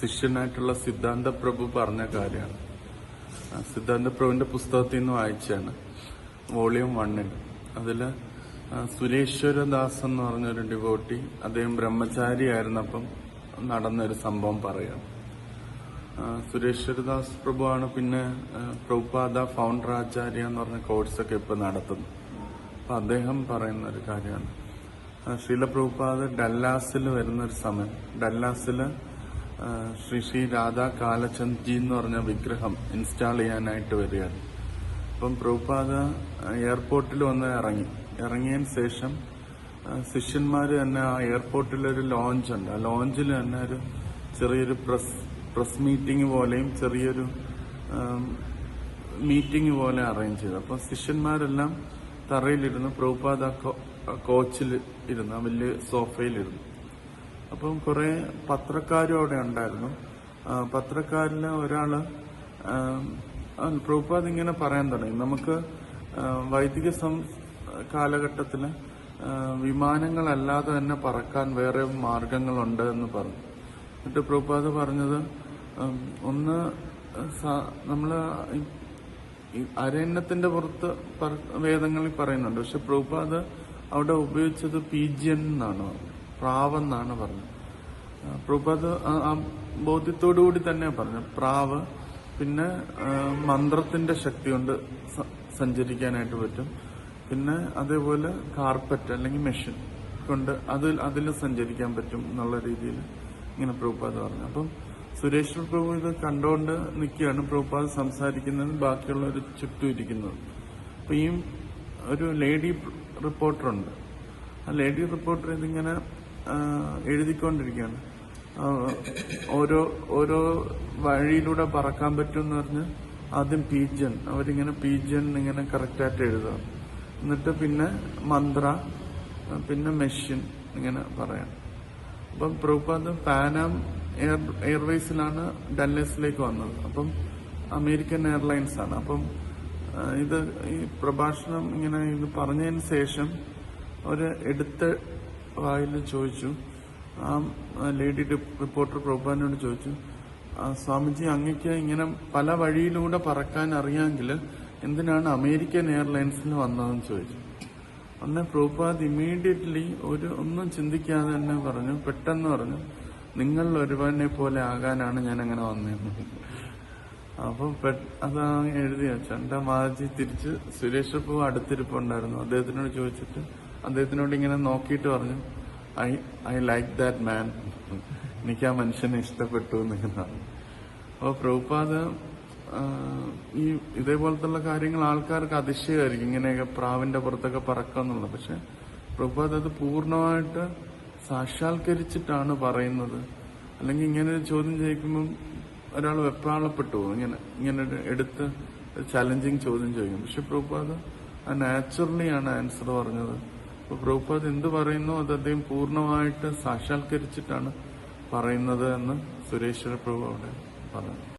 ശിഷ്യനായിട്ടുള്ള സിദ്ധാന്ത പ്രഭു പറഞ്ഞ കാര്യമാണ്. സിദ്ധാന്ത പ്രഭുവിന്റെ പുസ്തകത്തിൽ നിന്ന് വായിച്ചാണ്, വോളിയം 1. അതില് സുരേശ്വരദാസ് എന്ന് പറഞ്ഞൊരു ഡിവോട്ടി, അദ്ദേഹം ബ്രഹ്മചാരി ആയിരുന്നപ്പം നടന്നൊരു സംഭവം പറയാം. സുരേശ്വരദാസ് പ്രഭുവാണ് പിന്നെ പ്രഭുപാദ ഫൗണ്ടർ ആചാര്യ എന്ന് പറഞ്ഞ കോഴ്സൊക്കെ ഇപ്പൊ നടത്തുന്നത്. അപ്പൊ അദ്ദേഹം പറയുന്ന ഒരു കാര്യമാണ്, ശ്രീല പ്രഭുപാദ ഡല്ലാസിൽ വരുന്നൊരു സമയം, ഡല്ലാസില് ശ്രീ രാധാ കാലചന്ദ് ജി എന്ന് പറഞ്ഞ വിഗ്രഹം ഇൻസ്റ്റാൾ ചെയ്യാനായിട്ട് വരികയാണ്. അപ്പം പ്രഭുപാദ എയർപോർട്ടിൽ വന്ന് ഇറങ്ങിയതിന് ശേഷം ശിഷ്യന്മാര് തന്നെ ആ എയർപോർട്ടിലൊരു ലോഞ്ച് ഉണ്ട്, ആ ലോഞ്ചിൽ തന്നെ ഒരു ചെറിയൊരു പ്രസ് മീറ്റിംഗ് പോലെയും ചെറിയൊരു മീറ്റിംഗ് പോലെ അറേഞ്ച് ചെയ്തു. അപ്പൊ ശിഷ്യന്മാരെല്ലാം തറയിലിരുന്ന് പ്രഭുപാദ കോച്ചിൽ ഇരുന്ന് വലിയ സോഫയിലിരുന്നു. അപ്പം കുറെ പത്രക്കാരും അവിടെ ഉണ്ടായിരുന്നു. പത്രക്കാരില് ഒരാള് പ്രഭുപാദ് ഇങ്ങനെ പറയാൻ തുടങ്ങി, നമുക്ക് വൈദിക കാലഘട്ടത്തില് വിമാനങ്ങളല്ലാതെ തന്നെ പറക്കാൻ വേറെ മാർഗങ്ങളുണ്ട് എന്ന് പറഞ്ഞു. എന്നിട്ട് പ്രഭുപാദ് പറഞ്ഞത്, ഒന്ന് നമ്മള് അരണ്യത്തിന്റെ പുറത്ത് വേദങ്ങളിൽ പറയുന്നുണ്ട്, പക്ഷെ പ്രഭുപാദ് അവിടെ ഉപയോഗിച്ചത് പീജിയൻ എന്നാണ്, പ്രാവെന്നാണ് പറഞ്ഞത്. പ്രഭുപാദ് ആ ബോധ്യത്തോടുകൂടി തന്നെ പറഞ്ഞു, പ്രാവ്, പിന്നെ മന്ത്രത്തിന്റെ ശക്തി കൊണ്ട് സഞ്ചരിക്കാനായിട്ട് പറ്റും, പിന്നെ അതേപോലെ കാർപ്പറ്റ് അല്ലെങ്കിൽ മെഷീൻ കൊണ്ട് അതിൽ സഞ്ചരിക്കാൻ പറ്റും എന്നുള്ള രീതിയിൽ ഇങ്ങനെ പ്രഭുപാദ് പറഞ്ഞു. അപ്പം സുരേശ്വർ പ്രഭു ഇത് കണ്ടുകൊണ്ട് നിൽക്കുകയാണ്, പ്രഭുപാദ് സംസാരിക്കുന്നത്, ബാക്കിയുള്ളവർ ചുറ്റും ഇരിക്കുന്നത്. അപ്പൊ ഈ ഒരു ലേഡി റിപ്പോർട്ടറുണ്ട്, ആ ലേഡി റിപ്പോർട്ടർ ഇതിങ്ങനെ എഴുതിക്കൊണ്ടിരിക്കുകയാണ്. ഓരോ വഴിയിലൂടെ പറക്കാൻ പറ്റും എന്ന് പറഞ്ഞ് ആദ്യം പീജൻ, അവരിങ്ങനെ പീജൻ ഇങ്ങനെ കറക്റ്റായിട്ട് എഴുതാം, എന്നിട്ട് പിന്നെ മന്ത്ര, പിന്നെ മെഷീൻ ഇങ്ങനെ പറയാം. അപ്പം പ്രഭുപാദ് പാനാം എയർവേസിലാണ് ഡല്ലസിലേക്ക് വന്നത്. അപ്പം അമേരിക്കൻ എയർലൈൻസ് ആണ്. അപ്പം ഈ പ്രഭാഷണം ഇങ്ങനെ ഇത് പറഞ്ഞതിന് ശേഷം ഒരു എടുത്ത വായിൽ ചോദിച്ചു, ആ ലേഡി റിപ്പോർട്ടർ പ്രഭുപാദിനോട് ചോദിച്ചു, സ്വാമിജി അങ്ങക്ക് ഇങ്ങനെ പല വഴിയിലൂടെ പറക്കാൻ അറിയാമെങ്കിൽ എന്തിനാണ് അമേരിക്കൻ എയർലൈൻസിൽ വന്നതെന്ന് ചോദിച്ചു. അന്ന് പ്രഭുപാദ് ഇമ്മീഡിയറ്റ്ലി ഒന്നും ചിന്തിക്കാതെ തന്നെ പറഞ്ഞു, പെട്ടെന്ന് പറഞ്ഞു, നിങ്ങൾ ഒരുവനെ പോലെ ആകാനാണ് ഞാൻ അങ്ങനെ വന്നതെന്ന്. അപ്പൊ അതാ എഴുതി വെച്ച മാജി തിരിച്ച് സുരേഷ് പ്രഭു അടുത്തിരിപ്പുണ്ടായിരുന്നു, അദ്ദേഹത്തിനോട് ചോദിച്ചിട്ട് അദ്ദേഹത്തിനോട് ഇങ്ങനെ നോക്കിയിട്ട് പറഞ്ഞു, ഐ ലൈക്ക് ദാറ്റ് മാൻ, എനിക്ക് ആ മനുഷ്യനെ ഇഷ്ടപ്പെട്ടു എന്നാണ്. അപ്പൊ പ്രഭുപാദ് ഇതേപോലത്തുള്ള കാര്യങ്ങൾ ആൾക്കാർക്ക് അതിശയമായിരിക്കും, ഇങ്ങനെയൊക്കെ പ്രാവിന്റെ പുറത്തൊക്കെ പറക്കാന്നുള്ളത്. പക്ഷെ പ്രഭുപാദ് അത് പൂർണ്ണമായിട്ട് സാക്ഷാത്കരിച്ചിട്ടാണ് പറയുന്നത്. അല്ലെങ്കിൽ ഇങ്ങനെ ഒരു ചോദ്യം ചോദിക്കുമ്പോൾ ഒരാൾ വെപ്രാളപ്പെട്ടു പോകും, ഇങ്ങനെ എടുത്ത് ചലഞ്ചിങ് ചോദ്യം ചോദിക്കും. പക്ഷെ പ്രഭുപാദ് നാച്ചുറലി ആണ് ആൻസർ പറഞ്ഞത്. അപ്പൊ പ്രഭുപാദ് എന്ത് പറയുന്നു അത് അദ്ദേഹം പൂർണ്ണമായിട്ട് സാക്ഷാത്കരിച്ചിട്ടാണ് പറയുന്നത് എന്ന് സുരേശ്വര പ്രഭു അവിടെ പറഞ്ഞു.